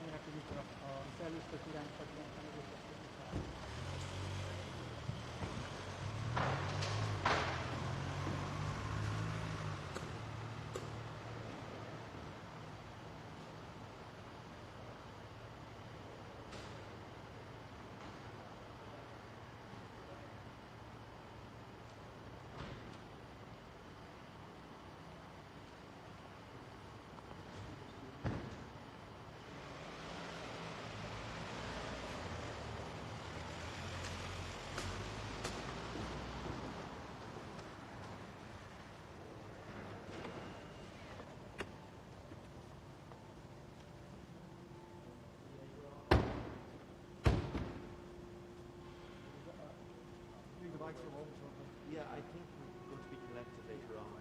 aminek tudjuk az előző irányítani a mögöttes. Yeah, I think we're going to be collected later on.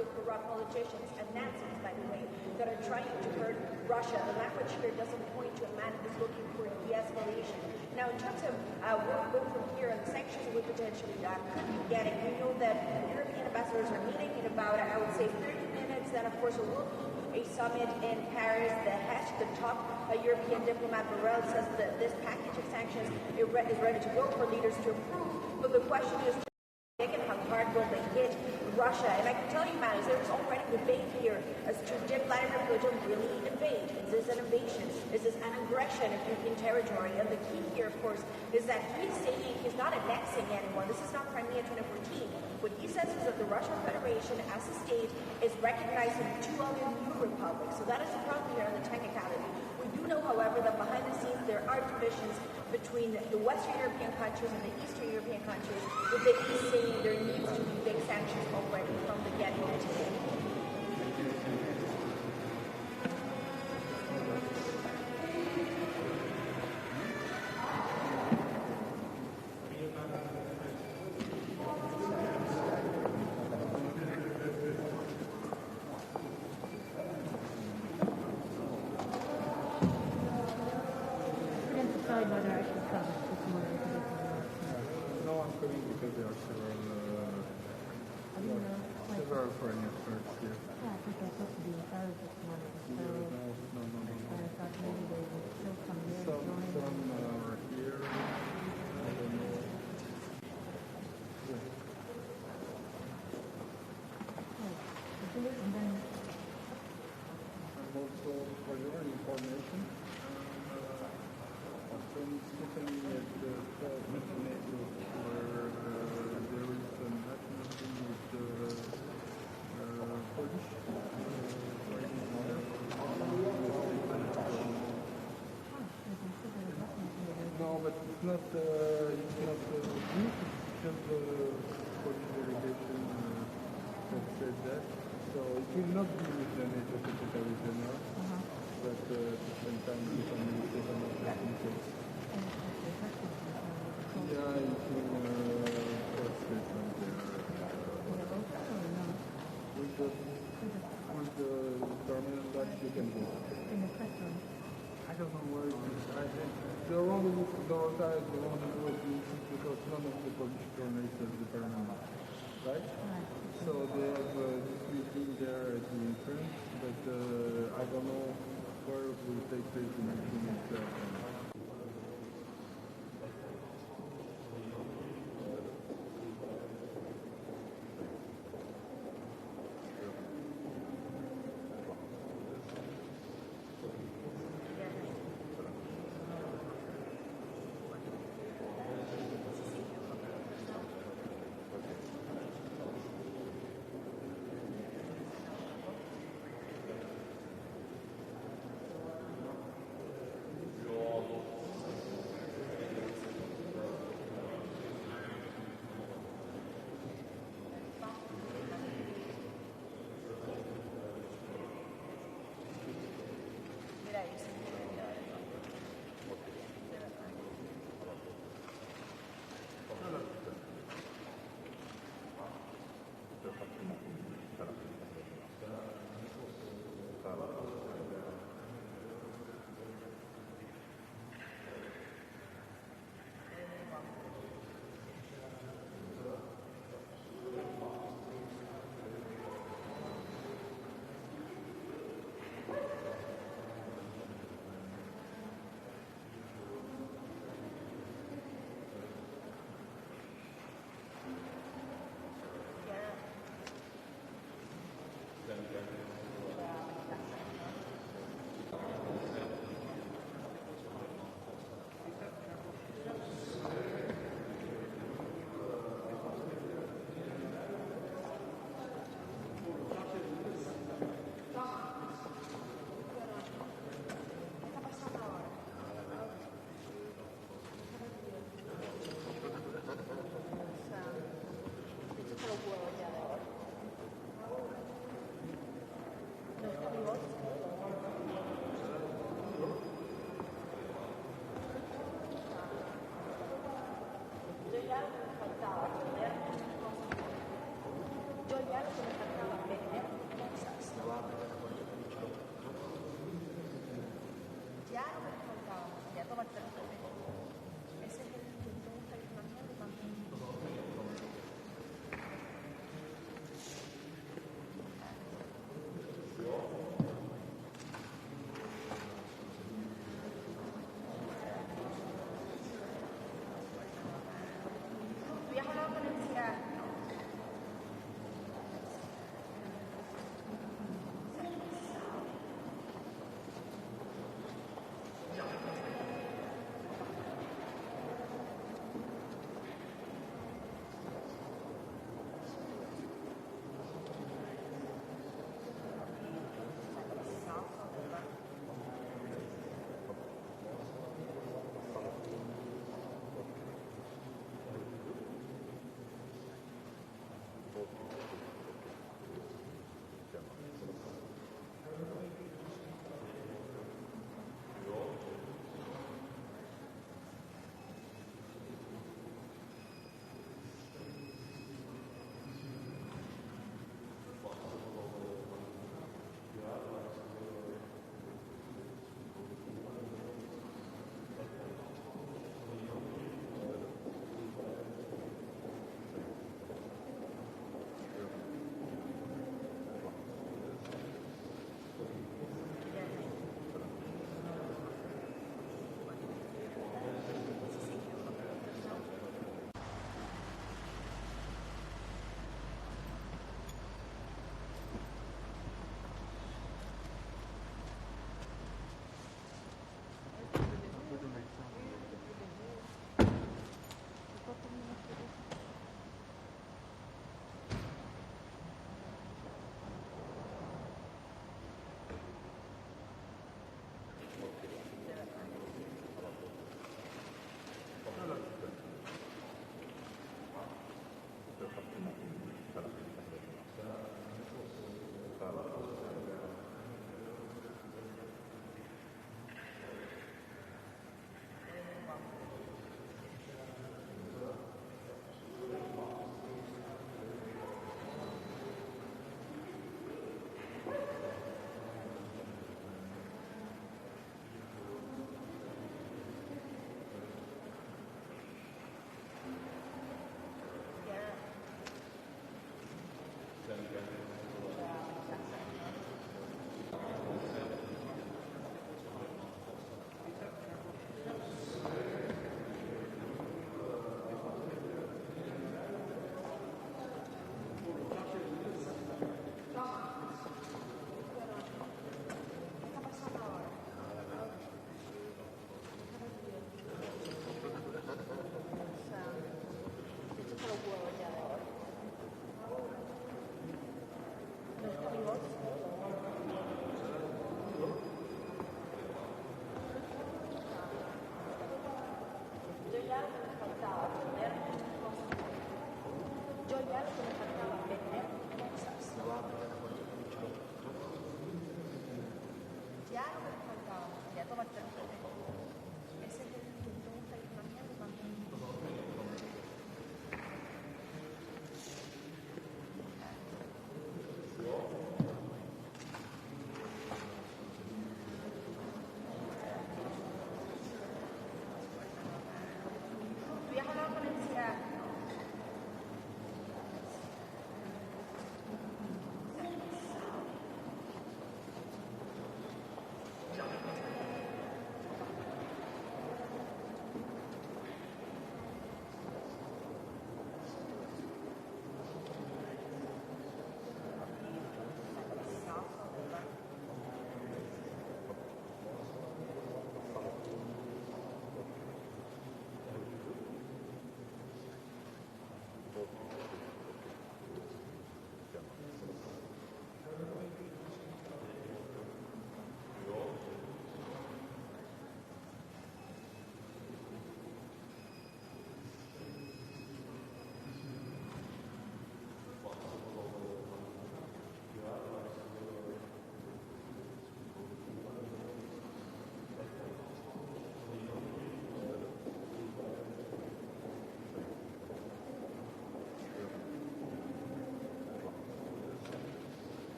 with corrupt politicians and Nazis, by the way, that are trying to hurt Russia. The language here doesn't point to a man who's looking for de-escalation. Now, in terms of where we go from here and the sanctions we potentially could be getting, we know that European ambassadors are meeting in about, I would say, 30 minutes. Then, of course, it will be a summit in Paris. The top European diplomat Borrell says that this package of sanctions is ready to go for leaders to approve. But the question is, how hard will they hit Russia? And I can tell you, man, there's already debate here as to did Vladimir Putin really invade? Is this an invasion? Is this an aggression of European territory? And the key here, of course, is that he's saying he's not annexing anyone. This is not Crimea 2014. What he says is that the Russian Federation, as a state, is recognizing two other new republics. So that is the problem here on the technicality. We do know, however, that behind the scenes there are divisions between the Western European countries and the Eastern European countries, with the East saying there needs to be big sanctions already from the get-go today. It's not me, it's just the Polish delegation that said that. So it will not be with the NATO Secretary General, but at the same time the communication of the communication. Yeah, it will translate from there. With the permanent that you can go. I don't know where it is. The only those guys the only do it because none of the Polish journalists have the permanent, right? So they have this meeting there at the entrance, but I don't know where it will take place the meeting itself.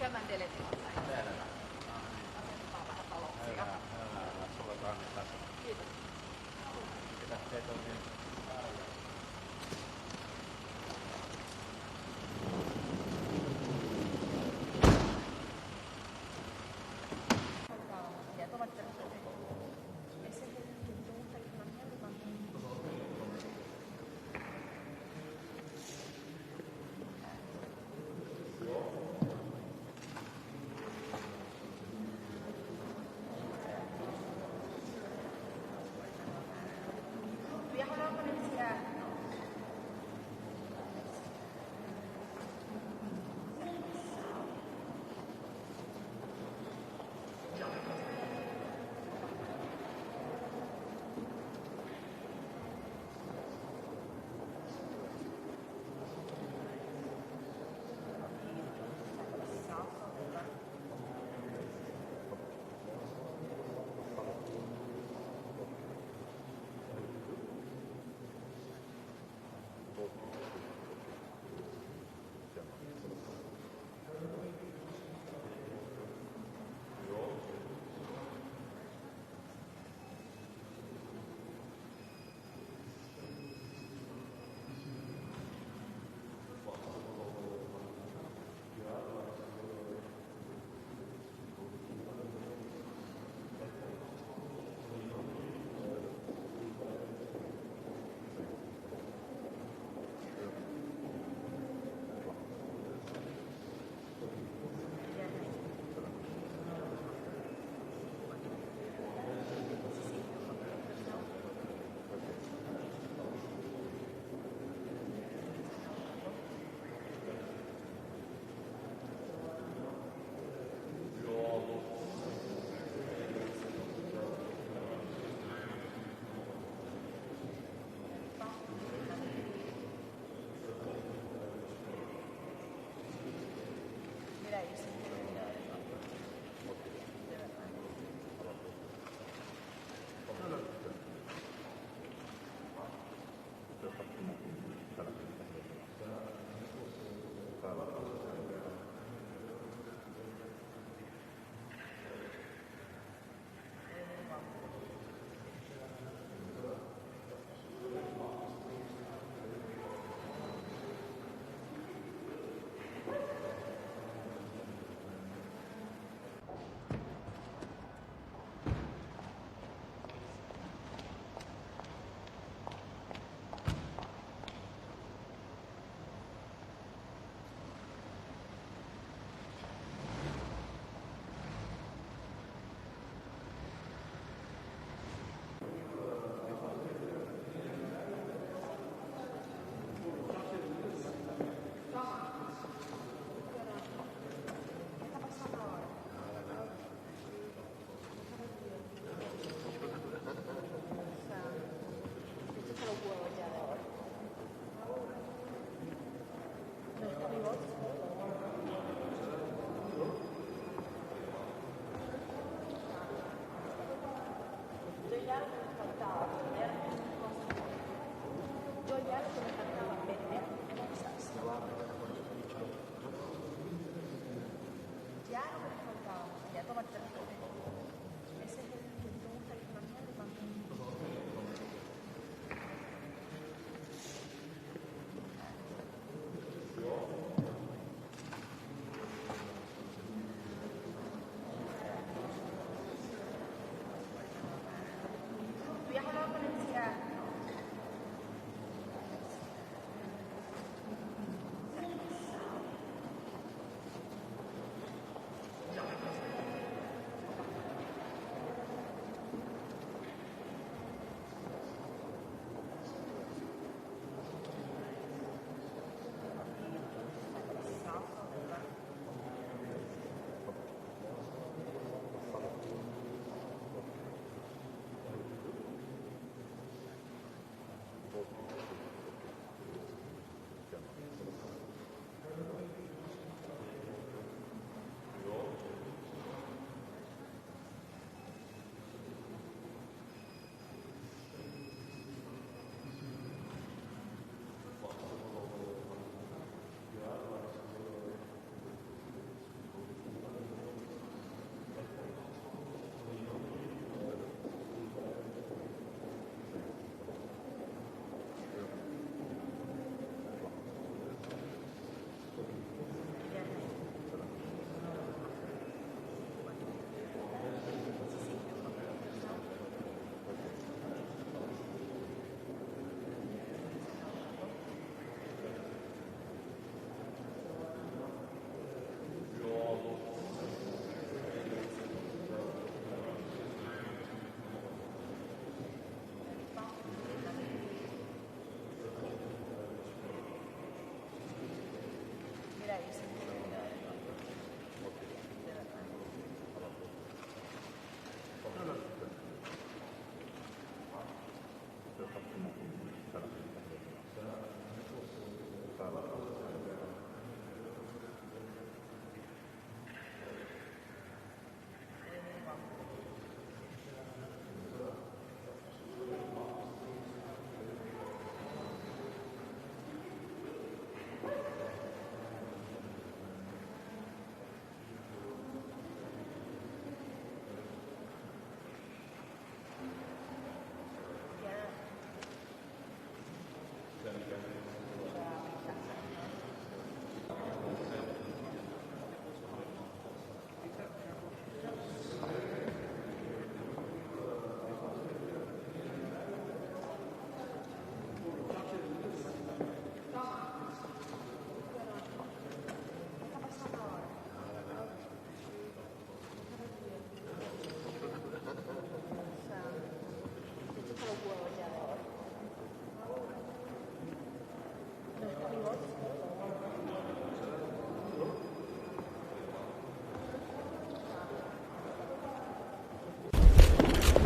enemmän teille tilasta. Kiitos.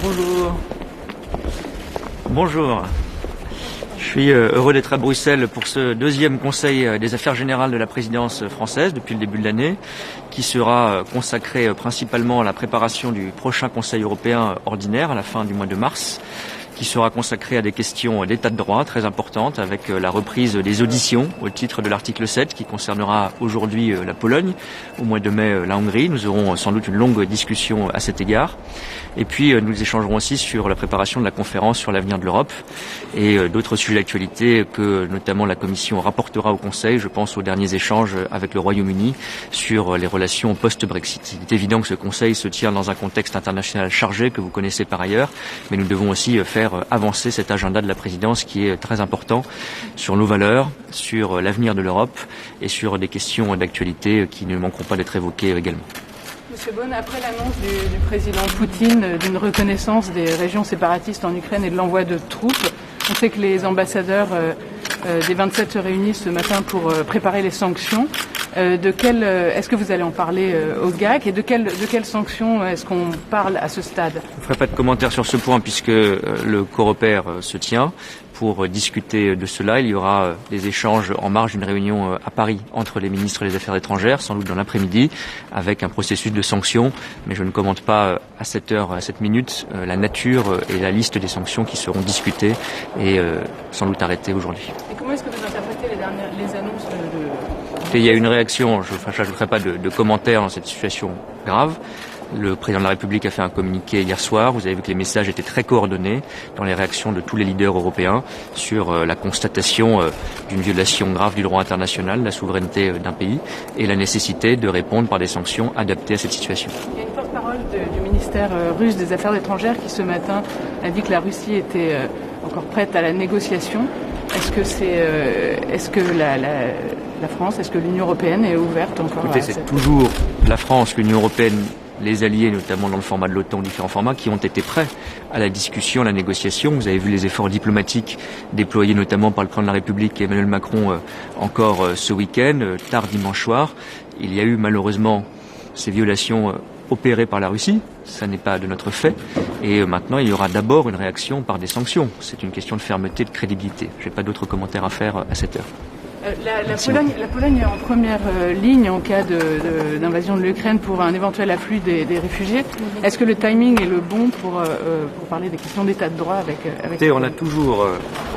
Bonjour. Bonjour. Je suis heureux d'être à Bruxelles pour ce deuxième Conseil des Affaires Générales de la présidence française depuis le début de l'année, qui sera consacré principalement à la préparation du prochain Conseil européen ordinaire à la fin du mois de mars, qui sera consacré à des questions d'état de droit très importantes, avec la reprise des auditions au titre de l'article 7 qui concernera aujourd'hui la Pologne, au mois de mai la Hongrie. Nous aurons sans doute une longue discussion à cet égard. Et puis nous échangerons aussi sur la préparation de la conférence sur l'avenir de l'Europe et d'autres sujets d'actualité que notamment la Commission rapportera au Conseil. Je pense aux derniers échanges avec le Royaume-Uni sur les relations post-Brexit. Il est évident que ce Conseil se tient dans un contexte international chargé que vous connaissez par ailleurs, mais nous devons aussi faire avancer cet agenda de la présidence qui est très important sur nos valeurs, sur l'avenir de l'Europe et sur des questions d'actualité qui ne manqueront pas d'être évoquées également. Monsieur Bonne, après l'annonce du président Poutine d'une reconnaissance des régions séparatistes en Ukraine et de l'envoi de troupes, on sait que les ambassadeurs des 27 se réunissent ce matin pour préparer les sanctions. Est-ce que vous allez en parler au GAC et de quelles sanctions est-ce qu'on parle à ce stade? Je ne ferai pas de commentaires sur ce point puisque le Coreper se tient. Pour discuter de cela, il y aura des échanges en marge d'une réunion à Paris entre les ministres des Affaires étrangères, sans doute dans l'après-midi, avec un processus de sanctions. Mais je ne commente pas à cette heure, à cette minute, la nature et la liste des sanctions qui seront discutées et sans doute arrêtées aujourd'hui. Et comment est-ce que vous interprétez les annonces Il y a une réaction, je ne ferai pas de commentaires dans cette situation grave. Le président de la République a fait un communiqué hier soir. Vous avez vu que les messages étaient très coordonnés dans les réactions de tous les leaders européens sur la constatation d'une violation grave du droit international, de la souveraineté d'un pays et la nécessité de répondre par des sanctions adaptées à cette situation. Il y a une porte-parole du ministère russe des Affaires étrangères qui ce matin a dit que la Russie était encore prête à la négociation. Est-ce que la France, est-ce que l'Union européenne est ouverte encore? Écoutez, c'est toujours la France, l'Union européenne, les alliés, notamment dans le format de l'OTAN, différents formats, qui ont été prêts à la discussion, à la négociation. Vous avez vu les efforts diplomatiques déployés notamment par le président de la République Emmanuel Macron encore ce week-end, tard dimanche soir. Il y a eu malheureusement ces violations opérées par la Russie. Ça n'est pas de notre fait. Et maintenant, il y aura d'abord une réaction par des sanctions. C'est une question de fermeté, de crédibilité. Je n'ai pas d'autres commentaires à faire à cette heure. La Pologne est en première ligne en cas d'invasion de l'Ukraine pour un éventuel afflux des réfugiés. Est-ce que le timing est le bon pour parler des questions d'état de droit avec On a toujours,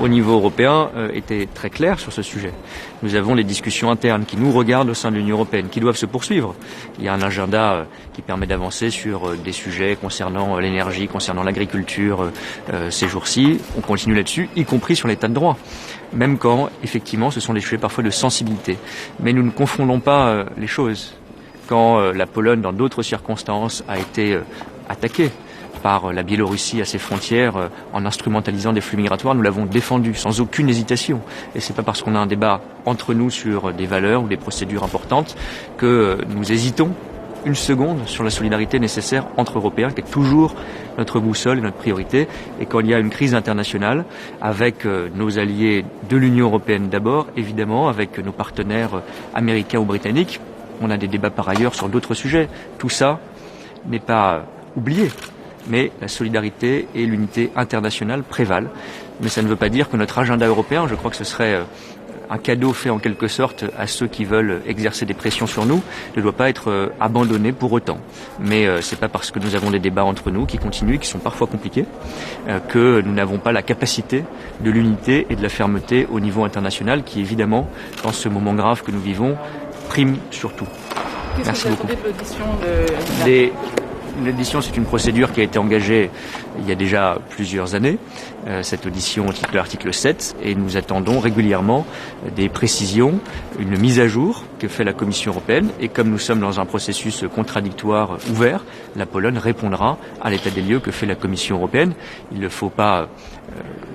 au niveau européen, été très clair sur ce sujet. Nous avons des discussions internes qui nous regardent au sein de l'Union européenne, qui doivent se poursuivre. Il y a un agenda qui permet d'avancer sur des sujets concernant l'énergie, concernant l'agriculture ces jours-ci. On continue là-dessus, y compris sur l'état de droit. Même quand, effectivement, ce sont des sujets parfois de sensibilité. Mais nous ne confondons pas les choses. Quand la Pologne, dans d'autres circonstances, a été attaquée par la Biélorussie à ses frontières en instrumentalisant des flux migratoires, nous l'avons défendu sans aucune hésitation. Et c'est pas parce qu'on a un débat entre nous sur des valeurs ou des procédures importantes que nous hésitons une seconde sur la solidarité nécessaire entre Européens, qui est toujours notre boussole et notre priorité. Et quand il y a une crise internationale, avec nos alliés de l'Union européenne d'abord, évidemment, avec nos partenaires américains ou britanniques, on a des débats par ailleurs sur d'autres sujets. Tout ça n'est pas oublié, mais la solidarité et l'unité internationale prévalent. Mais ça ne veut pas dire que notre agenda européen, je crois que ce serait un cadeau fait en quelque sorte à ceux qui veulent exercer des pressions sur nous, ne doit pas être abandonné pour autant. Mais c'est pas parce que nous avons des débats entre nous qui continuent, qui sont parfois compliqués, que nous n'avons pas la capacité de l'unité et de la fermeté au niveau international qui, évidemment, dans ce moment grave que nous vivons, prime surtout. Merci beaucoup. L'audition, c'est une procédure qui a été engagée il y a déjà plusieurs années, cette audition au titre de l'article 7, et nous attendons régulièrement des précisions, une mise à jour que fait la Commission européenne, et comme nous sommes dans un processus contradictoire ouvert, la Pologne répondra à l'état des lieux que fait la Commission européenne. Il ne faut pas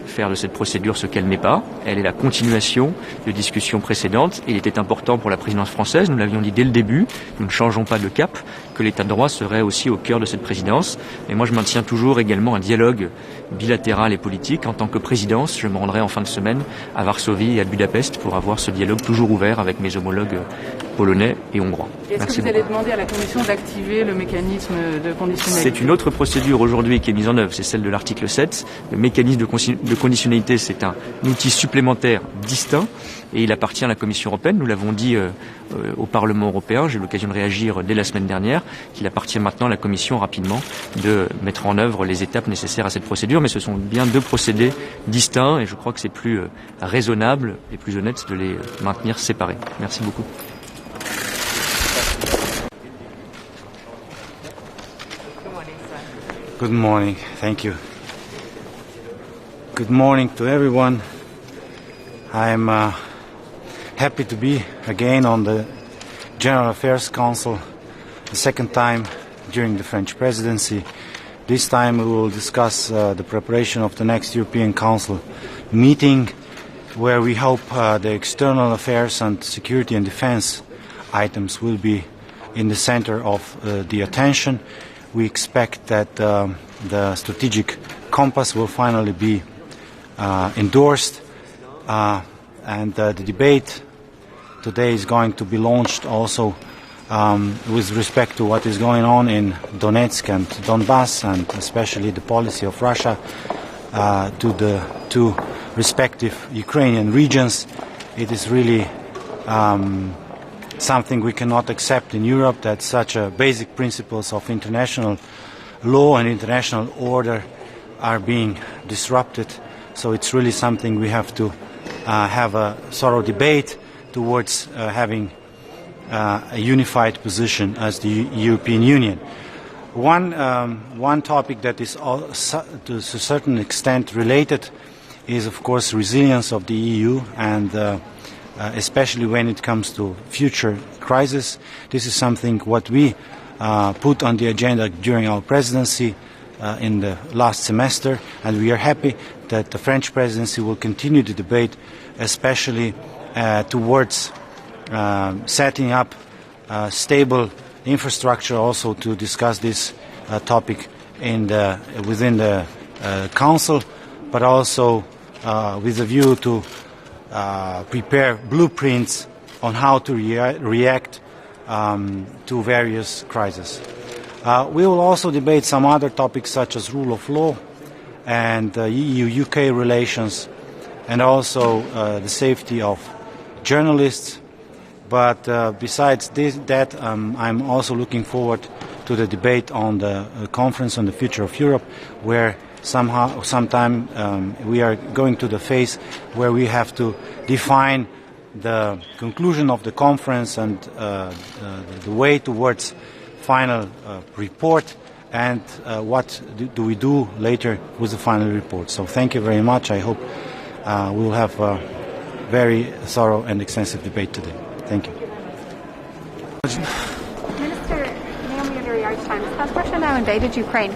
faire de cette procédure ce qu'elle n'est pas. Elle est la continuation de discussions précédentes et il était important pour la présidence française, nous l'avions dit dès le début, nous ne changeons pas de cap, que l'état de droit serait aussi au cœur de cette présidence. Et moi je maintiens toujours également un dialogue bilatéral et politique. En tant que présidence, je me rendrai en fin de semaine à Varsovie et à Budapest pour avoir ce dialogue toujours ouvert avec mes homologues polonais. polonais et hongrois. Est-ce que vous allez demander à la Commission d'activer le mécanisme de conditionnalité? C'est une autre procédure aujourd'hui qui est mise en œuvre, c'est celle de l'article 7. Le mécanisme de conditionnalité, c'est un outil supplémentaire distinct et il appartient à la Commission européenne. Nous l'avons dit au Parlement européen, j'ai eu l'occasion de réagir dès la semaine dernière, qu'il appartient maintenant à la Commission rapidement de mettre en œuvre les étapes nécessaires à cette procédure. Mais ce sont bien deux procédés distincts et je crois que c'est plus raisonnable et plus honnête de les maintenir séparés. Merci beaucoup. Good morning. Thank you. Good morning to everyone. I'm happy to be again on the General Affairs Council, the second time during the French presidency. This time we will discuss the preparation of the next European Council meeting, where we hope the external affairs and security and defense items will be in the center of the attention. We expect that the strategic compass will finally be endorsed, and the debate today is going to be launched also with respect to what is going on in Donetsk and Donbass, and especially the policy of Russia to the two respective Ukrainian regions. It is really something we cannot accept in Europe, that such basic principles of international law and international order are being disrupted. So it's really something we have to have a thorough debate towards having a unified position as the European Union. One topic that is to a certain extent related is, of course, resilience of the EU, and especially when it comes to future crises. This is something what we put on the agenda during our presidency in the last semester, and we are happy that the French presidency will continue the debate, especially towards setting up stable infrastructure, also to discuss this topic within the Council, but also with a view to prepare blueprints on how to react to various crises. We will also debate some other topics such as rule of law and EU-UK relations, and also the safety of journalists. But besides that, I'm also looking forward to the debate on the conference on the future of Europe, where sometime we are going to the phase where we have to define the conclusion of the conference and the way towards final report, and what do we do later with the final report. So thank you very much. I hope we will have a very thorough and extensive debate today. Thank you. Has Russia now invaded Ukraine?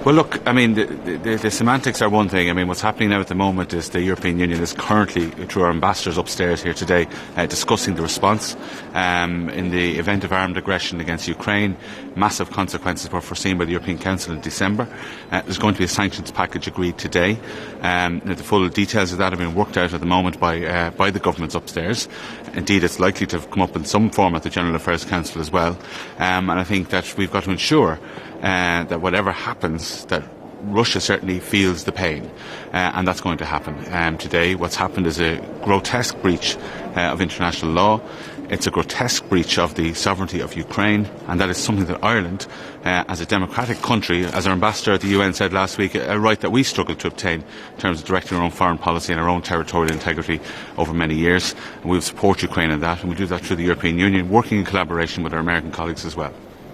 Well, look, I mean, the semantics are one thing. I mean, what's happening now at the moment is the European Union is currently, through our ambassadors upstairs here today, discussing the response in the event of armed aggression against Ukraine. Massive consequences were foreseen by the European Council in December. There's going to be a sanctions package agreed today. The full details of that are being worked out at the moment by the governments upstairs. Indeed, it's likely to have come up in some form at the General Affairs Council as well. And I think that we've got to ensure that whatever happens, that Russia certainly feels the pain, and that's going to happen. Today, what's happened is a grotesque breach of international law. It's a grotesque breach of the sovereignty of Ukraine, and that is something that Ireland, as a democratic country, as our ambassador at the UN said last week, a right that we struggled to obtain in terms of directing our own foreign policy and our own territorial integrity over many years. And we will support Ukraine in that, and we do that through the European Union, working in collaboration with our American colleagues as well.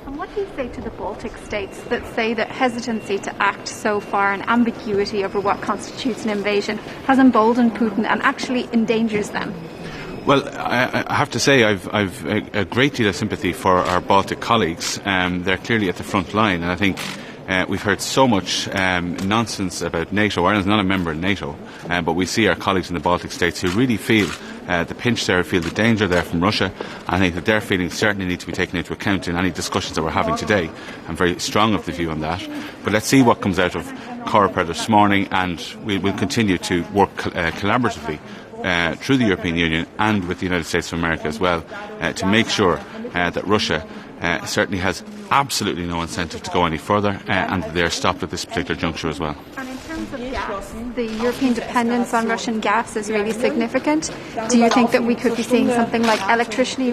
What do you say to the Baltic states that say that hesitancy to act so far and ambiguity over what constitutes an invasion has emboldened Putin and actually endangers them? Well, I have to say I've a great deal of sympathy for our Baltic colleagues. They're clearly at the front line, and I think we've heard so much nonsense about NATO. Ireland's not a member of NATO, but we see our colleagues in the Baltic states who really feel the pinch there, feel the danger there from Russia. I think that their feelings certainly need to be taken into account in any discussions that we're having today. I'm very strong of the view on that. But let's see what comes out of Coreper this morning, and we will continue to work collaboratively through the European Union and with the United States of America as well to make sure that Russia certainly has absolutely no incentive to go any further and they're stopped at this particular juncture as well. And in terms of gas, the European dependence on Russian gas is really significant. Do you think that we could be seeing something like electricity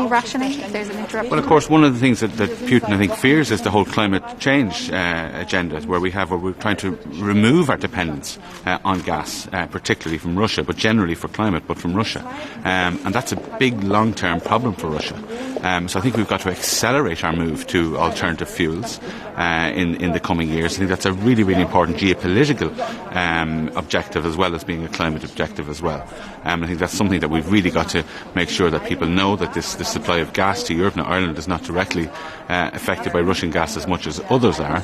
rationing if there's an interruption? Well, of course, one of the things that Putin, I think, fears is the whole climate change agenda, where we're trying to remove our dependence on gas, particularly from Russia, but generally for climate, but from Russia. And that's a big long-term problem for Russia. So I think we've got to accelerate our move to alternative fuels in the coming years. I think that's a really, really important geopolitical objective as well as being a climate objective as well. I think that's something that we've really got to make sure that people know, that the supply of gas to Europe. Now, Ireland is not directly affected by Russian gas as much as others are,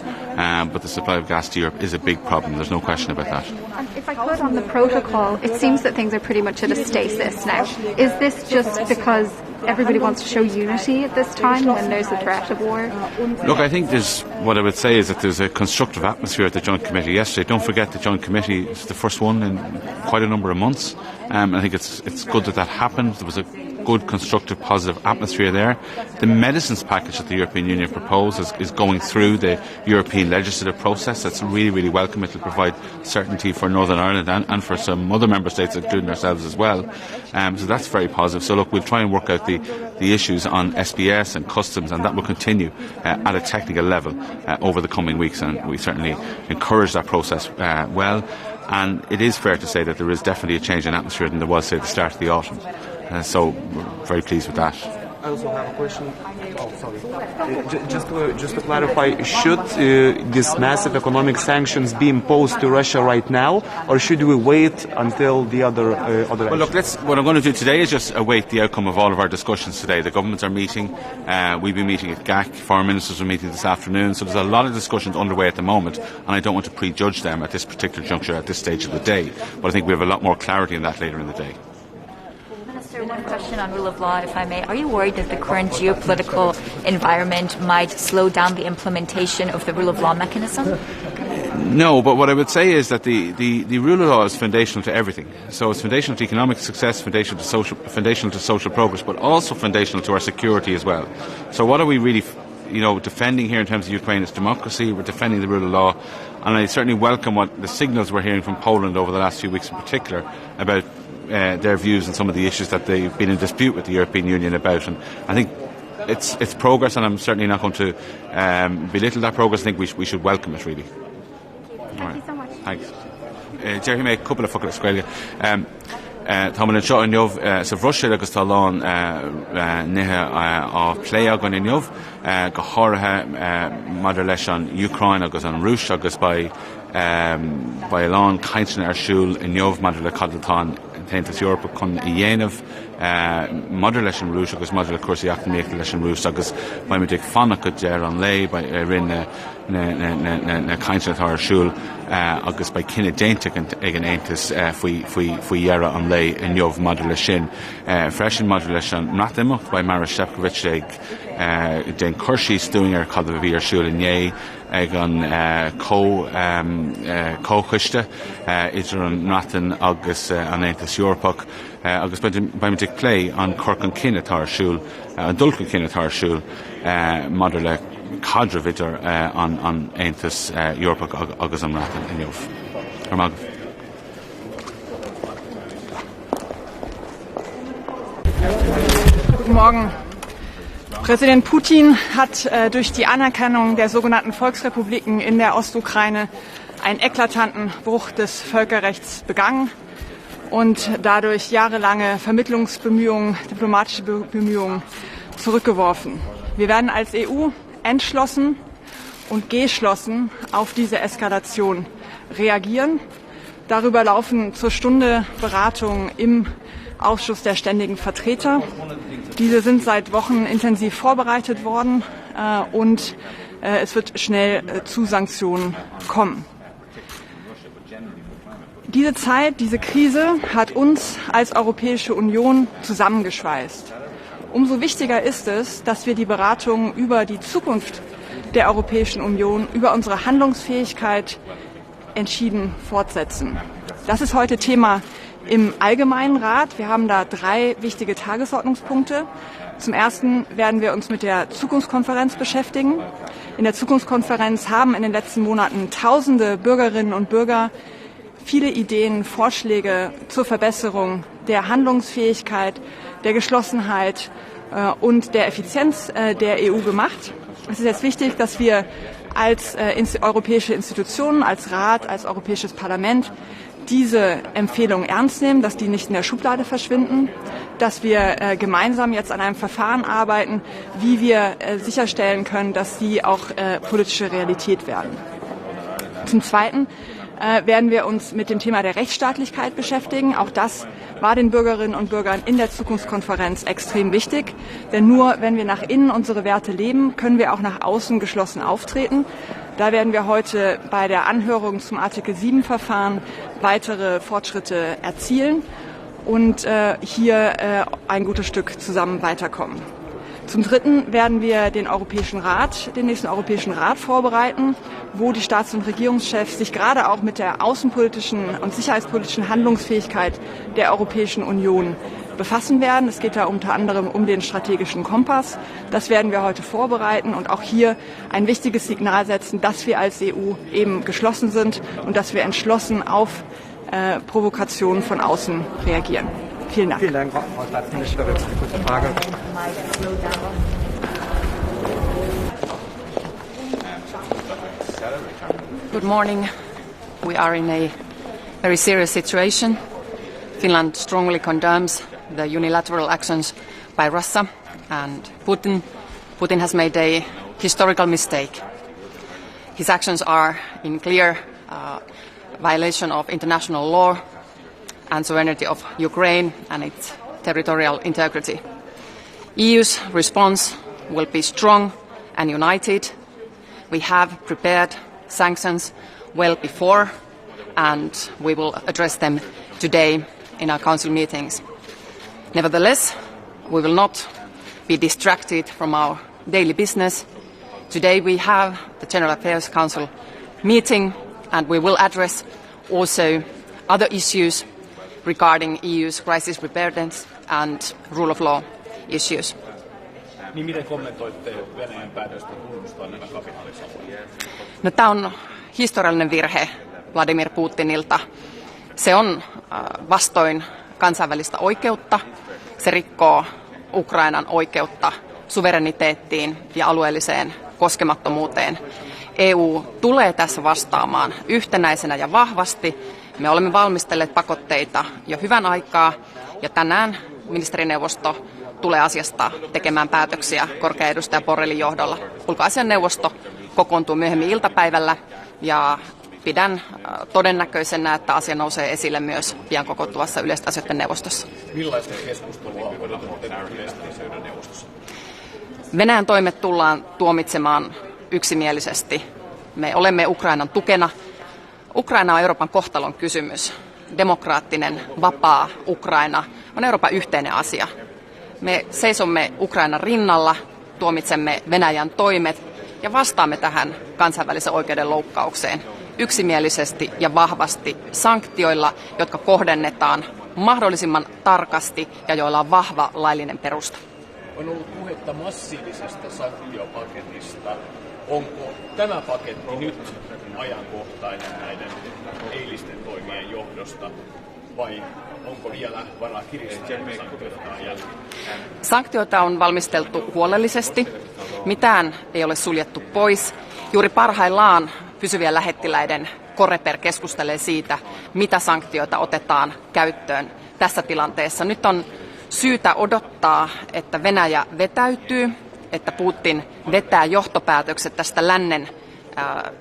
but the supply of gas to Europe is a big problem. There's no question about that. And if I could, on the protocol, it seems that things are pretty much at a stasis now. Is this just because everybody wants to show unity at this time when there's a threat of war? Look, I think what I would say is that there's a constructive atmosphere at the Joint Committee yesterday. Don't forget the Joint Committee is the first one in quite a number of months. I think it's good that happened. There was a good, constructive, positive atmosphere there. The medicines package that the European Union proposed is going through the European legislative process. That's really, really welcome. It will provide certainty for Northern Ireland and for some other member states, including ourselves as well. So that's very positive. So look, we'll try and work out the issues on SBS and customs, and that will continue at a technical level over the coming weeks, and we certainly encourage that process well. And it is fair to say that there is definitely a change in atmosphere than there was, say, at the start of the autumn. So we're very pleased with that. I also have a question. Oh, sorry. Just to clarify, should these massive economic sanctions be imposed to Russia right now, or should we wait until the other Well, look, what I'm going to do today is just await the outcome of all of our discussions today. The governments are meeting. We've been meeting at GAC. Foreign ministers are meeting this afternoon. So there's a lot of discussions underway at the moment, and I don't want to prejudge them at this particular juncture, at this stage of the day. But I think we have a lot more clarity on that later in the day. One question on rule of law, if I may. Are you worried that the current geopolitical environment might slow down the implementation of the rule of law mechanism? No, but what I would say is that the rule of law is foundational to everything. So it's foundational to economic success, foundational to social progress, but also foundational to our security as well. So what are we really defending here in terms of Ukraine is democracy. We're defending the rule of law, and I certainly welcome what the signals we're hearing from Poland over the last few weeks in particular about their views on some of the issues that they've been in dispute with the European Union about. And I think it's progress, and I'm certainly not going to belittle that progress. I think we should welcome it, really. Thank you so much. Thanks. Jerry, make a couple of fucking Australia. Táman seo an jobh sa Bhroisil agus tá lán nithe á pléag an in jobh go háirithe maidir leis an Ukraine agus an Rúis agus ba lán cainteanna ar siúil in jobh maidir le cadaltán Taintas Europa chun I dhéanamh maidir leis an Rúis agus maidir le cuasaíocht méach leis an Rúis agus ba muidir fanna go déir an lei ba rinne na cainteanna ar siúil agus ba cinenne déinte ag an Aontas faoi dhearra an lei in jobh maidir le sin freisin maidir leis an mratimimeacht ba Mara Shevkovich ag den chuirsí stúing ar cad a bhí ar siúil in dhé ag an cóchuiste idir an mratan agus an Aontas Europach agus ba muidir lé an corcan cinenne tar siúil an dulcan cinenne tar siúil maidir le cadre vidir an Aontas Europach agus an mratan in jobh. Guten Morgen. Präsident Putin hat durch die Anerkennung der sogenannten Volksrepubliken in der Ostukraine einen eklatanten Bruch des Völkerrechts begangen und dadurch jahrelange Vermittlungsbemühungen, diplomatische Bemühungen zurückgeworfen. Wir werden als EU entschlossen und geschlossen auf diese Eskalation reagieren. Darüber laufen zur Stunde Beratungen im Ausschuss der ständigen Vertreter. Diese sind seit Wochen intensiv vorbereitet worden und es wird schnell zu Sanktionen kommen. Diese Zeit, diese Krise hat uns als Europäische Union zusammengeschweißt. Umso wichtiger ist es, dass wir die Beratungen über die Zukunft der Europäischen Union, über unsere Handlungsfähigkeit entschieden fortsetzen. Das ist heute Thema im Allgemeinen Rat. Wir haben da 3 wichtige Tagesordnungspunkte. Zum ersten werden wir uns mit der Zukunftskonferenz beschäftigen. In der Zukunftskonferenz haben in den letzten Monaten tausende Bürgerinnen und Bürger viele Ideen, Vorschläge zur Verbesserung der Handlungsfähigkeit, der Geschlossenheit und der Effizienz der EU gemacht. Es ist jetzt wichtig, dass wir als europäische Institutionen, als Rat, als Europäisches Parlament diese Empfehlungen ernst nehmen, dass die nicht in der Schublade verschwinden, dass wir gemeinsam jetzt an einem Verfahren arbeiten, wie wir sicherstellen können, dass sie auch politische Realität werden. Zum Zweiten werden wir uns mit dem Thema der Rechtsstaatlichkeit beschäftigen. Auch das war den Bürgerinnen und Bürgern in der Zukunftskonferenz extrem wichtig. Denn nur wenn wir nach innen unsere Werte leben, können wir auch nach außen geschlossen auftreten. Da werden wir heute bei der Anhörung zum Artikel 7 Verfahren weitere Fortschritte erzielen und hier ein gutes Stück zusammen weiterkommen. Zum Dritten werden wir den nächsten Europäischen Rat vorbereiten, wo die Staats- und Regierungschefs sich gerade auch mit der außenpolitischen und sicherheitspolitischen Handlungsfähigkeit der Europäischen Union befassen werden. Es geht da unter anderem um den strategischen Kompass. Das werden wir heute vorbereiten und auch hier ein wichtiges Signal setzen, dass wir als EU eben geschlossen sind und dass wir entschlossen auf Provokationen von außen reagieren. Vielen Dank. Vielen Dank, Frau Staatsministerin. Kurze Frage. Good morning. We are in a very serious situation. Finland strongly condemns the unilateral actions by Russia and Putin. Putin has made a historical mistake. His actions are in clear violation of international law and sovereignty of Ukraine and its territorial integrity. EU's response will be strong and united. We have prepared sanctions well before, and we will address them today in our Council meetings. Nevertheless, we will not be distracted from our daily business. Today we have the General Affairs Council meeting, and we will address also other issues regarding EU's crisis preparedness and rule of law issues. Niin miten kommentoitte Venäjän päätöstä tunnustaa nämä kapitalisaatiot? No, tämä on historiallinen virhe Vladimir Putinilta. Se on vastoin kansainvälistä oikeutta. Se rikkoo Ukrainan oikeutta suvereniteettiin ja alueelliseen koskemattomuuteen. EU tulee tässä vastaamaan yhtenäisenä ja vahvasti. Me olemme valmistelleet pakotteita jo hyvän aikaa ja tänään ministerineuvosto tulee asiasta tekemään päätöksiä korkea edustaja Borrellin johdolla. Ulkoasianneuvosto kokoontuu myöhemmin iltapäivällä ja pidän todennäköisenä, että asia nousee esille myös pian kokoontuvassa yleisten asioiden neuvostossa. Millaista keskustelua odotatte yleisten asioiden neuvostossa? Venäjän toimet tullaan tuomitsemaan yksimielisesti. Me olemme Ukrainan tukena. Ukraina on Euroopan kohtalon kysymys. Demokraattinen, vapaa Ukraina on Euroopan yhteinen asia. Me seisomme Ukrainan rinnalla, tuomitsemme Venäjän toimet ja vastaamme tähän kansainvälisen oikeuden loukkaukseen yksimielisesti ja vahvasti sanktioilla, jotka kohdennetaan mahdollisimman tarkasti ja joilla on vahva laillinen perusta. On ollut puhetta massiivisesta sanktiopaketista. Onko tämä paketti nyt ajankohtainen näiden eilisten toimien johdosta vai onko vielä varaa kiristää sanktioita jälkeen? Sanktioita on valmisteltu huolellisesti. Mitään ei ole suljettu pois. Juuri parhaillaan pysyvien lähettiläiden Coreper keskustelee siitä, mitä sanktioita otetaan käyttöön tässä tilanteessa. Nyt on syytä odottaa, että Venäjä vetäytyy, että Putin vetää johtopäätökset tästä lännen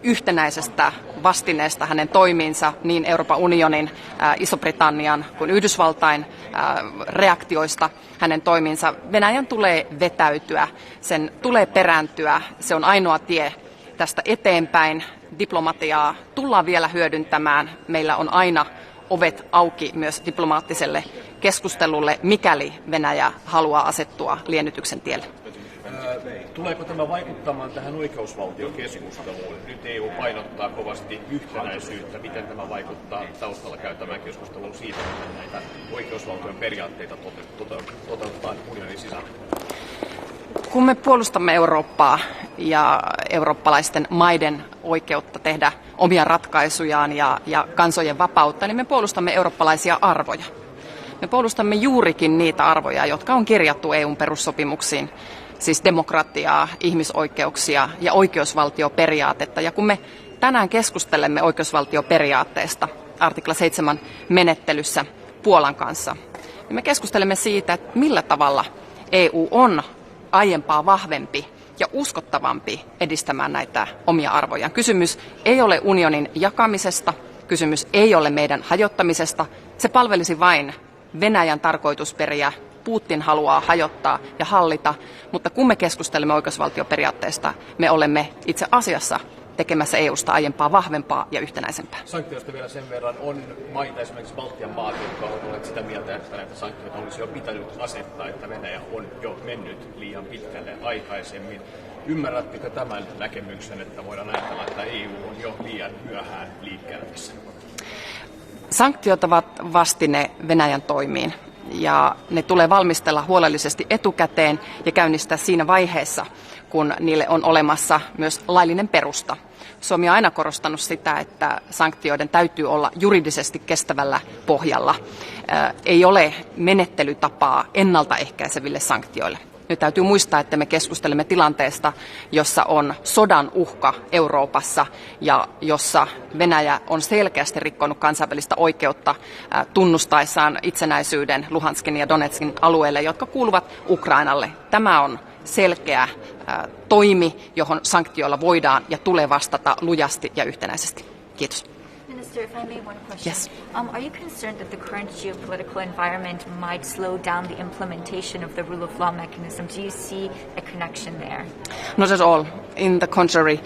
yhtenäisestä vastineesta hänen toimiinsa niin Euroopan unionin, Iso-Britannian kuin Yhdysvaltain reaktioista hänen toimiinsa. Venäjän tulee vetäytyä, sen tulee perääntyä, se on ainoa tie tästä eteenpäin. Diplomatiaa tullaan vielä hyödyntämään. Meillä on aina ovet auki myös diplomaattiselle keskustelulle, mikäli Venäjä haluaa asettua liennytyksen tielle. Tuleeko tämä vaikuttamaan tähän oikeusvaltiokeskusteluun? Nyt EU painottaa kovasti yhtenäisyyttä. Miten tämä vaikuttaa taustalla käytämään keskusteluun siitä, miten näitä oikeusvaltion periaatteita toteutetaan unionin sisällä? Kun me puolustamme Eurooppaa ja eurooppalaisten maiden oikeutta tehdä omia ratkaisujaan ja kansojen vapautta, niin me puolustamme eurooppalaisia arvoja. Me puolustamme juurikin niitä arvoja, jotka on kirjattu EUn perussopimuksiin, siis demokratiaa, ihmisoikeuksia ja oikeusvaltioperiaatetta. Ja kun me tänään keskustelemme oikeusvaltioperiaatteesta artikla 7 menettelyssä Puolan kanssa, niin me keskustelemme siitä, että millä tavalla EU on aiempaa vahvempi ja uskottavampi edistämään näitä omia arvoja. Kysymys ei ole unionin jakamisesta, kysymys ei ole meidän hajottamisesta, se palvelisi vain Venäjän tarkoitusperiä. Putin haluaa hajottaa ja hallita, mutta kun me keskustelemme oikeusvaltioperiaatteesta, me olemme itse asiassa tekemässä EUsta aiempaa vahvempaa ja yhtenäisempää. Sanktioista vielä sen verran on maita, esimerkiksi Baltian maat, jotka ovat olleet sitä mieltä, että näitä sanktioita olisi jo pitänyt asettaa, että Venäjä on jo mennyt liian pitkälle aikaisemmin. Ymmärrättekö tämän näkemyksen, että voidaan ajatella, että EU on jo liian myöhään liikkeellä tässä? Sanktiot ovat vastine Venäjän toimiin ja ne tulee valmistella huolellisesti etukäteen ja käynnistää siinä vaiheessa, kun niille on olemassa myös laillinen perusta. Suomi on aina korostanut sitä, että sanktioiden täytyy olla juridisesti kestävällä pohjalla. Ei ole menettelytapaa ennaltaehkäiseville sanktioille. Nyt täytyy muistaa, että me keskustelemme tilanteesta, jossa on sodan uhka Euroopassa ja jossa Venäjä on selkeästi rikkonut kansainvälistä oikeutta tunnustaessaan itsenäisyyden Luhanskin ja Donetskin alueille, jotka kuuluvat Ukrainalle. Tämä on selkeä toimi, johon sanktioilla voidaan ja tulee vastata lujasti ja yhtenäisesti. Kiitos. Minister, if I may, one question. Yes. Are you concerned that the current geopolitical environment might slow down the implementation of the rule of law mechanism? Do you see a connection there? Not at all. In the contrary,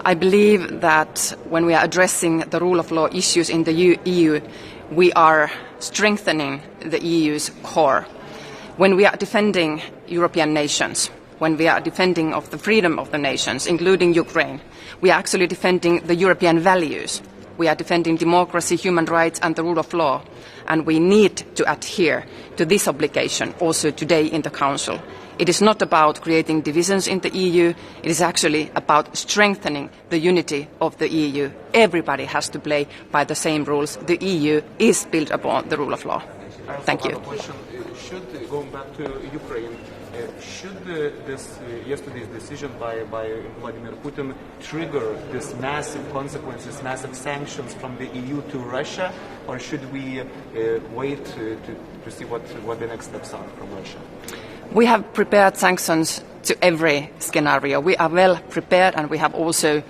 I believe that when we are addressing the rule of law issues in the EU, we are strengthening the EU's core. When we are defending European nations, when we are defending of the freedom of the nations, including Ukraine, we are actually defending the European values. We are defending democracy, human rights and the rule of law, and we need to adhere to this obligation also today in the Council. It is not about creating divisions in the EU, it is actually about strengthening the unity of the EU. Everybody has to play by the same rules. The EU is built upon the rule of law. Thank you. Going back to Ukraine, should yesterday's decision by Vladimir Putin trigger this massive consequences, massive sanctions from the EU to Russia, or should we wait to see what the next steps are from Russia? We have prepared sanctions to every scenario. We are well prepared, and we have also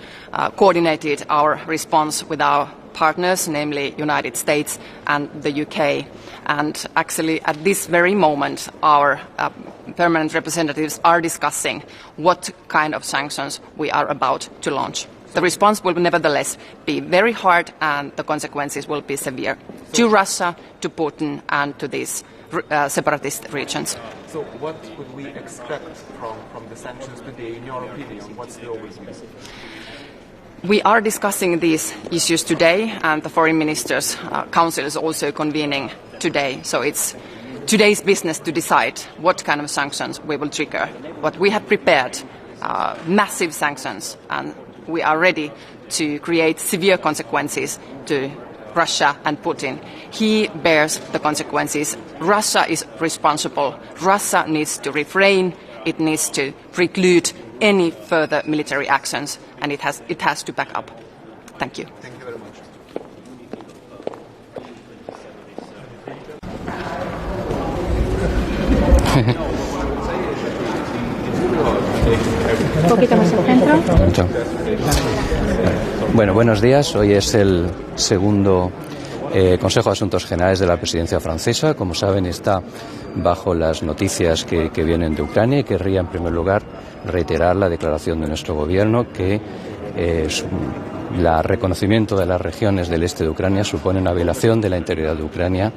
coordinated our response with our partners, namely United States and the UK. And actually at this very moment our permanent representatives are discussing what kind of sanctions we are about to launch. The response will nevertheless be very hard and the consequences will be severe to Russia, to Putin and to these separatist regions. So what could we expect from the sanctions today, in your opinion? What's the overview? We are discussing these issues today, and the Foreign Ministers' Council is also convening today. So it's today's business to decide what kind of sanctions we will trigger. But we have prepared massive sanctions, and we are ready to create severe consequences to Russia and Putin. He bears the consequences. Russia is responsible. Russia needs to refrain. It needs to preclude any further military actions, and it has to back up. Thank you. Thank you very much. Un poquito más al centro. Bueno, buenos días. Hoy es el segundo Consejo de Asuntos Generales de la Presidencia francesa. Como saben, está bajo las noticias que vienen de Ucrania, y querría en primer lugar reiterar la declaración de nuestro gobierno que el reconocimiento de las regiones del este de Ucrania supone una violación de la integridad de Ucrania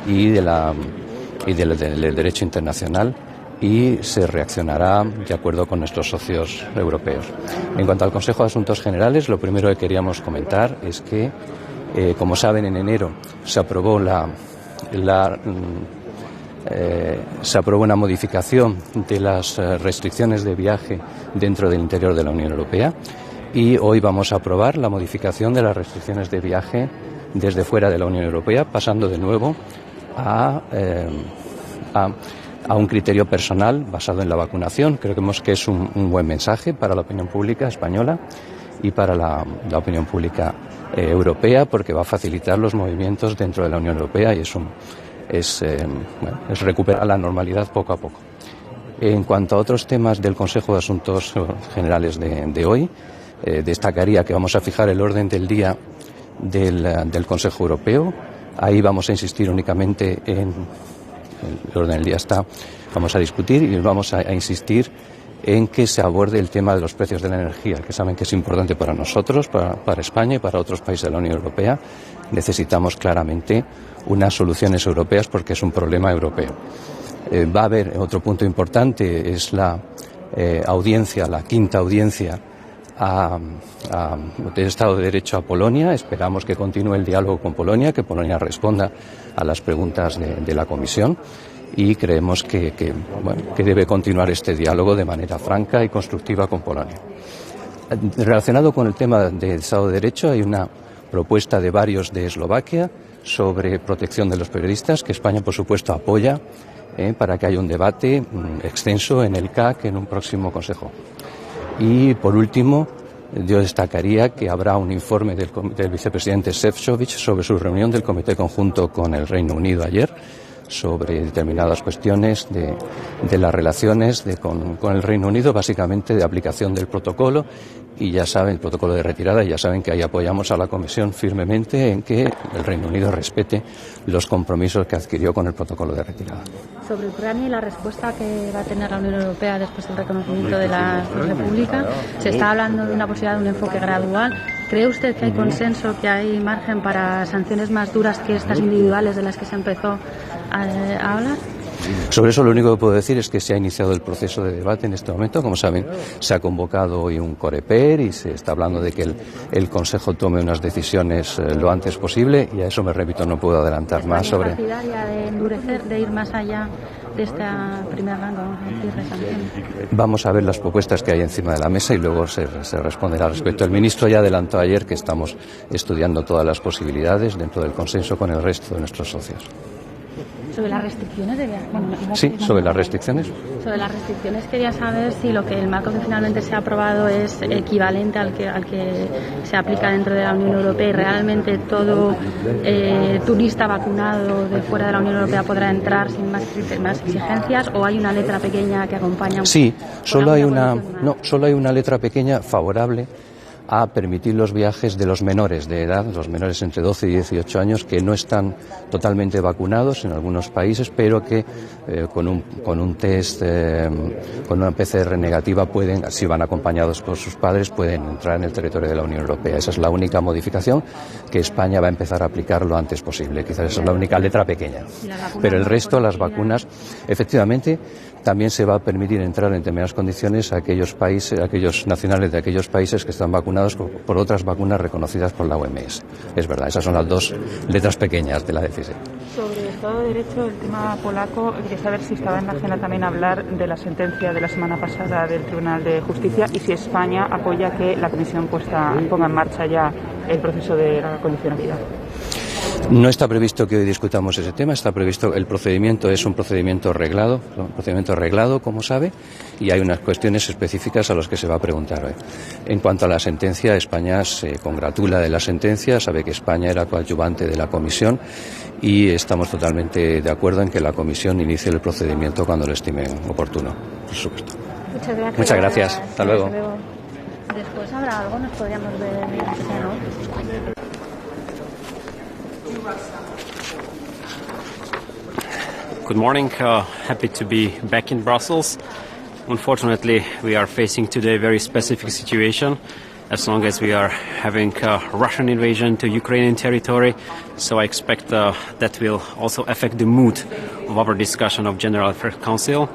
y del derecho internacional, y se reaccionará de acuerdo con nuestros socios europeos. En cuanto al Consejo de Asuntos Generales, lo primero que queríamos comentar es que, como saben, en enero se aprobó se aprobó una modificación de las restricciones de viaje dentro del interior de la Unión Europea y hoy vamos a aprobar la modificación de las restricciones de viaje desde fuera de la Unión Europea, pasando de nuevo a un criterio personal basado en la vacunación. Creemos que es un buen mensaje para la opinión pública española y para la opinión pública europea, porque va a facilitar los movimientos dentro de la Unión Europea y es recuperar la normalidad poco a poco. En cuanto a otros temas del Consejo de Asuntos Generales de hoy, destacaría que vamos a fijar el orden del día del Consejo Europeo. Ahí vamos a insistir únicamente en el orden del día vamos a discutir y vamos a insistir en que se aborde el tema de los precios de la energía, que saben que es importante para nosotros, para España y para otros países de la Unión Europea. Necesitamos claramente unas soluciones europeas porque es un problema europeo. Va a haber otro punto importante, es la quinta audiencia del Estado de Derecho a Polonia. Esperamos que continúe el diálogo con Polonia, que Polonia responda a las preguntas de la Comisión y creemos que debe continuar este diálogo de manera franca y constructiva con Polonia. Relacionado con el tema del Estado de Derecho, hay una propuesta de varios de Eslovaquia sobre protección de los periodistas, que España, por supuesto, apoya para que haya un debate extenso en el CAC en un próximo Consejo. Y, por último, yo destacaría que habrá un informe del vicepresidente Šefčovič sobre su reunión del Comité Conjunto con el Reino Unido ayer, sobre determinadas cuestiones de las relaciones con el Reino Unido, básicamente de aplicación del protocolo, y ya saben, el protocolo de retirada, y ya saben que ahí apoyamos a la Comisión firmemente en que el Reino Unido respete los compromisos que adquirió con el protocolo de retirada. Sobre Ucrania y la respuesta que va a tener la Unión Europea después del reconocimiento de la República, se está hablando de una posibilidad de un enfoque gradual. ¿Cree usted que hay consenso, que hay margen para sanciones más duras que estas individuales de las que se empezó a hablar? Sobre eso lo único que puedo decir es que se ha iniciado el proceso de debate en este momento. Como saben, se ha convocado hoy un Coreper y se está hablando de que el Consejo tome unas decisiones lo antes posible, y a eso me repito, no puedo adelantar más sobre... ¿Es partidaria de endurecer, de ir más allá de esta primer rango, vamos a decir, de sanciones? Vamos a ver las propuestas que hay encima de la mesa y luego se responderá al respecto. El ministro ya adelantó ayer que estamos estudiando todas las posibilidades dentro del consenso con el resto de nuestros socios. Sobre las restricciones de viaje. Sí, sobre las restricciones. Sobre las restricciones quería saber si el marco que finalmente se ha aprobado es equivalente al que se aplica dentro de la Unión Europea, y realmente todo turista vacunado de fuera de la Unión Europea podrá entrar sin más exigencias, o hay una letra pequeña que acompaña. Sí, solo hay una letra pequeña favorable a permitir los viajes de los menores de edad, los menores entre 12 y 18 años, que no están totalmente vacunados en algunos países, pero que con un test, con una PCR negativa, pueden, si van acompañados por sus padres, pueden entrar en el territorio de la Unión Europea. Esa es la única modificación que España va a empezar a aplicar lo antes posible. Quizás esa es la única letra pequeña. Pero el resto, las vacunas, efectivamente, también se va a permitir entrar en determinadas condiciones a aquellos nacionales de aquellos países que están vacunados por otras vacunas reconocidas por la OMS. Es verdad, esas son las dos letras pequeñas de la decisión. Sobre el Estado de Derecho, el tema polaco, quería saber si estaba en la agenda también hablar de la sentencia de la semana pasada del Tribunal de Justicia y si España apoya que la Comisión ponga en marcha ya el proceso de la condicionalidad. No está previsto que hoy discutamos ese tema, está previsto, el procedimiento es un procedimiento reglado, como sabe, y hay unas cuestiones específicas a las que se va a preguntar hoy. En cuanto a la sentencia, España se congratula de la sentencia, sabe que España era coadyuvante de la Comisión y estamos totalmente de acuerdo en que la Comisión inicie el procedimiento cuando lo estime oportuno, por supuesto. Muchas gracias. Muchas gracias. Hasta luego. Después habrá algo, nos podríamos ver, ¿no? Good morning. Happy to be back in Brussels. Unfortunately, we are facing today a very specific situation as long as we are having a Russian invasion to Ukrainian territory. So I expect that will also affect the mood of our discussion of General Affairs Council.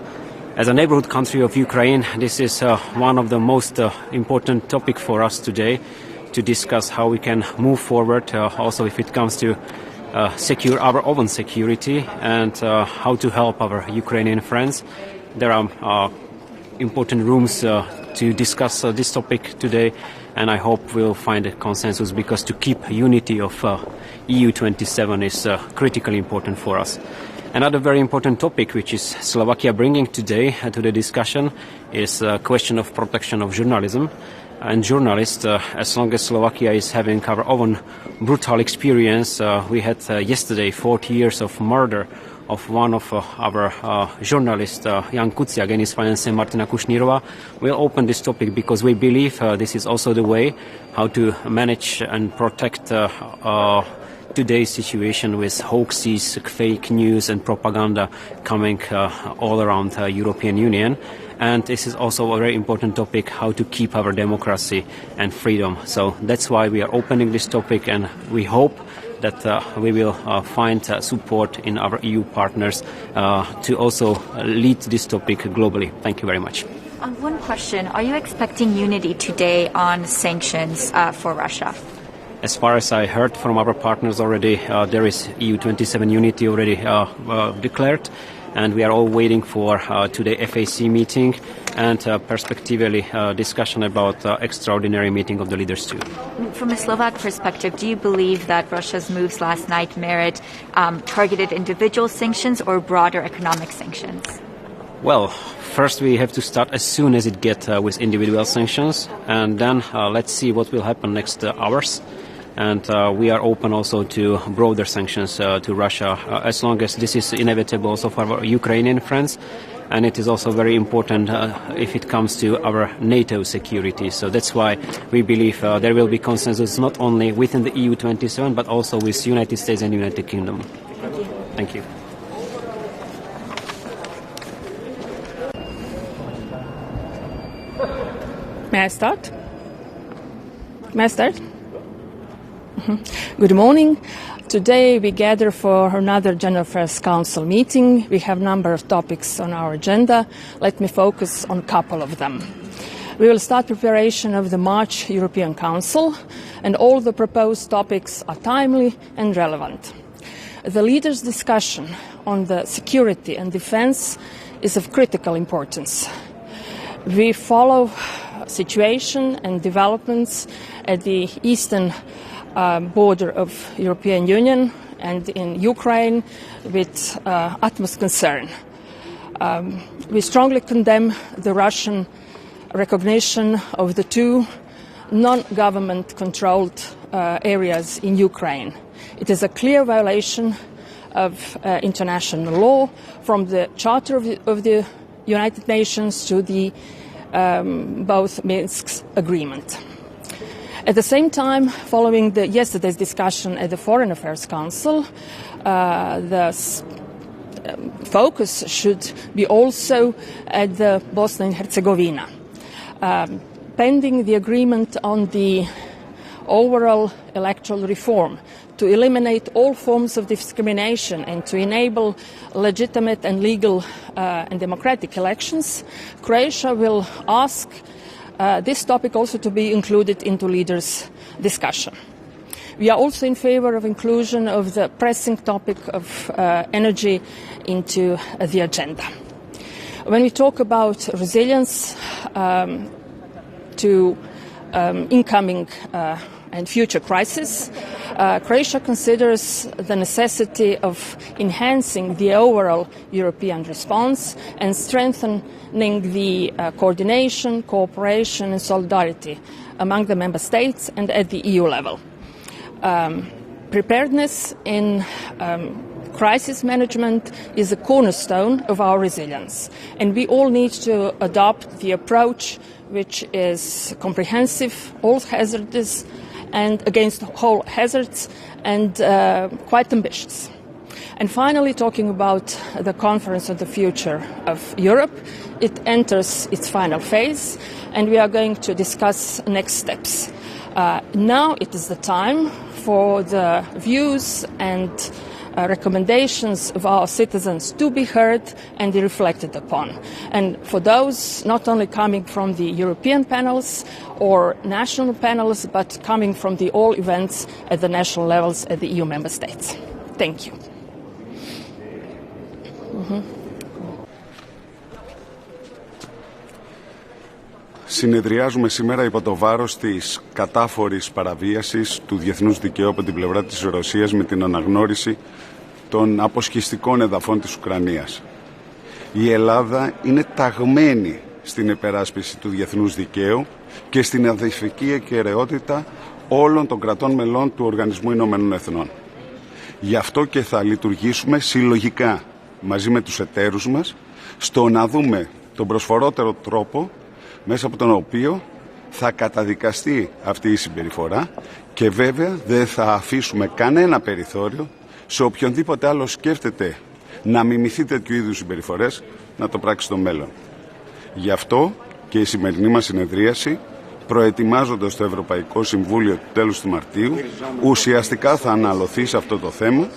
As a neighborhood country of Ukraine, this is one of the most important topics for us today to discuss how we can move forward, also if it comes to secure our own security and how to help our Ukrainian friends. There are important rooms to discuss this topic today, and I hope we'll find a consensus, because to keep unity of EU27 is critically important for us. Another very important topic which is Slovakia bringing today to the discussion is a question of protection of journalism and journalists. As long as Slovakia is having our own brutal experience, we had yesterday 40 years of murder of one of our journalists, Jan Kuciak, and his fiancée Martina Kushnirova. We'll open this topic because we believe this is also the way how to manage and protect today's situation with hoaxes, fake news and propaganda coming all around the European Union. And this is also a very important topic, how to keep our democracy and freedom. So that's why we are opening this topic, and we hope that we will find support in our EU partners to also lead this topic globally. Thank you very much. One question. Are you expecting unity today on sanctions for Russia? As far as I heard from our partners already, there is EU27 unity already declared, and we are all waiting for today's FAC meeting and perspectively discussion about extraordinary meeting of the leaders too. From a Slovak perspective, do you believe that Russia's moves last night merit targeted individual sanctions or broader economic sanctions? Well, first we have to start as soon as it gets with individual sanctions, and then let's see what will happen next hours. And we are open also to broader sanctions to Russia, as long as this is inevitable also for our Ukrainian friends. And it is also very important if it comes to our NATO security. So that's why we believe there will be consensus not only within the EU27, but also with the United States and United Kingdom. Thank you. Thank you. May I start? Good morning. Today we gather for another General Affairs Council meeting. We have a number of topics on our agenda. Let me focus on a couple of them. We will start preparation of the March European Council, and all the proposed topics are timely and relevant. The leaders' discussion on the security and defence is of critical importance. We follow situation and developments at the eastern border of European Union and in Ukraine with utmost concern. We strongly condemn the Russian recognition of the two non-government controlled areas in Ukraine. It is a clear violation of international law, from the Charter of the United Nations to the both Minsk agreement. At the same time, following yesterday's discussion at the Foreign Affairs Council, the focus should be also at the Bosnia and Herzegovina. Pending the agreement on the overall electoral reform to eliminate all forms of discrimination and to enable legitimate and legal and democratic elections, Croatia will ask this topic also to be included into leaders' discussion. We are also in favour of inclusion of the pressing topic of energy into the agenda. When we talk about resilience to incoming and future crises, Croatia considers the necessity of enhancing the overall European response and strengthening the coordination, cooperation and solidarity among the member states and at the EU level. Preparedness in crisis management is a cornerstone of our resilience, and we all need to adopt the approach which is comprehensive, all hazardous and against all hazards, and quite ambitious. And finally, talking about the Conference on the Future of Europe, it enters its final phase, and we are going to discuss next steps. Now it is the time for the views and recommendations of our citizens to be heard and reflected upon. And for those not only coming from the European panels or national panels, but coming from the all events at the national levels at the EU member states. Thank you. Συνεδριάζουμε σήμερα υπό το βάρος της κατάφορης παραβίασης του διεθνούς δικαίου από την πλευρά της Ρωσίας με την αναγνώριση των αποσχιστικών εδαφών της Ουκρανίας. Η Ελλάδα είναι ταγμένη στην υπεράσπιση του διεθνούς δικαίου και στην αδελφική ακεραιότητα όλων των κρατών μελών του Οργανισμού Ηνωμένων Εθνών. Γι' αυτό και θα λειτουργήσουμε συλλογικά μαζί με τους εταίρους μας στο να δούμε τον προσφορότερο τρόπο μέσα από τον οποίο θα καταδικαστεί αυτή η συμπεριφορά και βέβαια δεν θα αφήσουμε κανένα περιθώριο σε οποιονδήποτε άλλο σκέφτεται να μιμηθεί τέτοιου είδους συμπεριφορές να το πράξει στο μέλλον. Γι' αυτό και η σημερινή μας συνεδρίαση, προετοιμάζοντας το Ευρωπαϊκό Συμβούλιο του τέλους του Μαρτίου, ουσιαστικά θα αναλωθεί σε αυτό το θέμα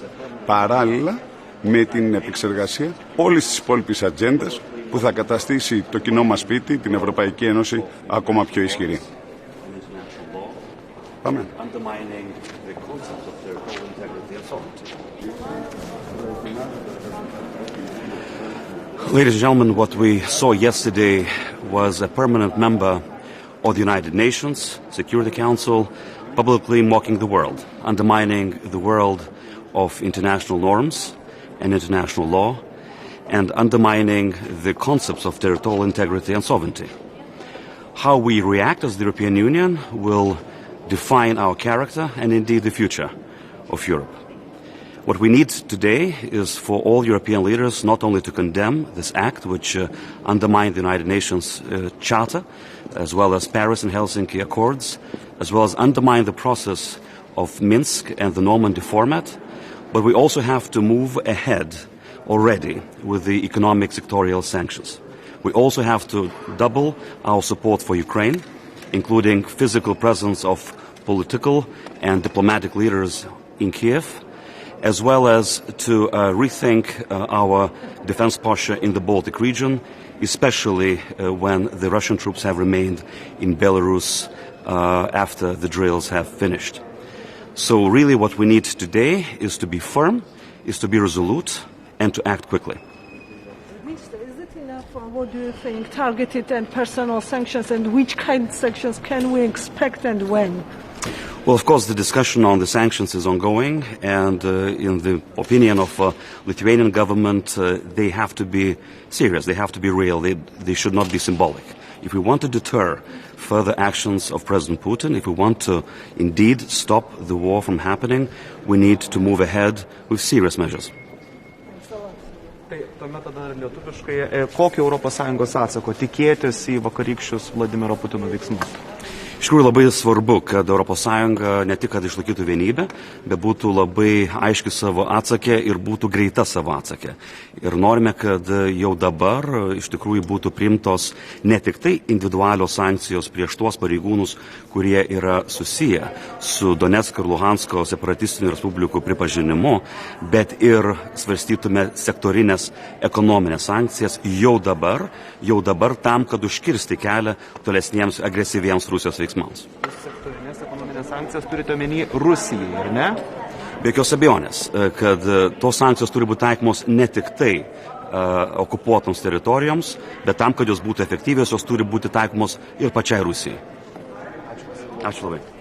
παράλληλα με την επεξεργασία όλης της υπόλοιπης ατζέντας που θα καταστήσει το κοινό μας σπίτι, την Ευρωπαϊκή Ένωση, ακόμα πιο ισχυρή. Πάμε. Ladies and gentlemen, what we saw yesterday was a permanent member of the United Nations Security Council publicly mocking the world, undermining the world of international norms and international law, and undermining the concepts of territorial integrity and sovereignty. How we react as the European Union will define our character and indeed the future of Europe. What we need today is for all European leaders not only to condemn this act, which undermined the United Nations Charter, as well as Paris and Helsinki Accords, as well as undermine the process of Minsk and the Normandy format, but we also have to move ahead already with the economic sectorial sanctions. We also have to double our support for Ukraine, including physical presence of political and diplomatic leaders in Kiev, as well as to rethink our defense posture in the Baltic region, especially when the Russian troops have remained in Belarus after the drills have finished. So really what we need today is to be firm, is to be resolute, and to act quickly. Minister, is it enough, or what do you think, targeted and personal sanctions, and which kind of sanctions can we expect and when? Well, of course, the discussion on the sanctions is ongoing, and in the opinion of Lithuanian government, they have to be serious, they have to be real, they should not be symbolic. If we want to deter further actions of President Putin, if we want to indeed stop the war from happening, we need to move ahead with serious measures. Tuomet tada lietuviškai, kokio ES atsako tikėtis į vakarykščius Vladimiro Putino veiksmus? Iš tikrųjų labai svarbu, kad ES ne tik kad išlaikytų vienybę, bet būtų labai aiški savo atsakė ir būtų greita savo atsakė. Ir norime, kad jau dabar iš tikrųjų būtų priimtos ne tik tai individualios sankcijos prieš tuos pareigūnus, kurie yra susiję su Donetsko ir Luhansko separatistinių respublikų pripažinimu, bet ir svarstytume sektorinės ekonominės sankcijas jau dabar tam, kad užkirsti kelią tolesniems agresyviems Rusijos veiksmams. Sektorinės ekonominės sankcijas turite omeny Rusijai, ar ne? Be jokios abejonės, kad tos sankcijos turi būti taikomos ne tik tai okupuotoms teritorijoms, bet tam, kad jos būtų efektyvios, jos turi būti taikomos ir pačiai Rusijai. Ačiū labai.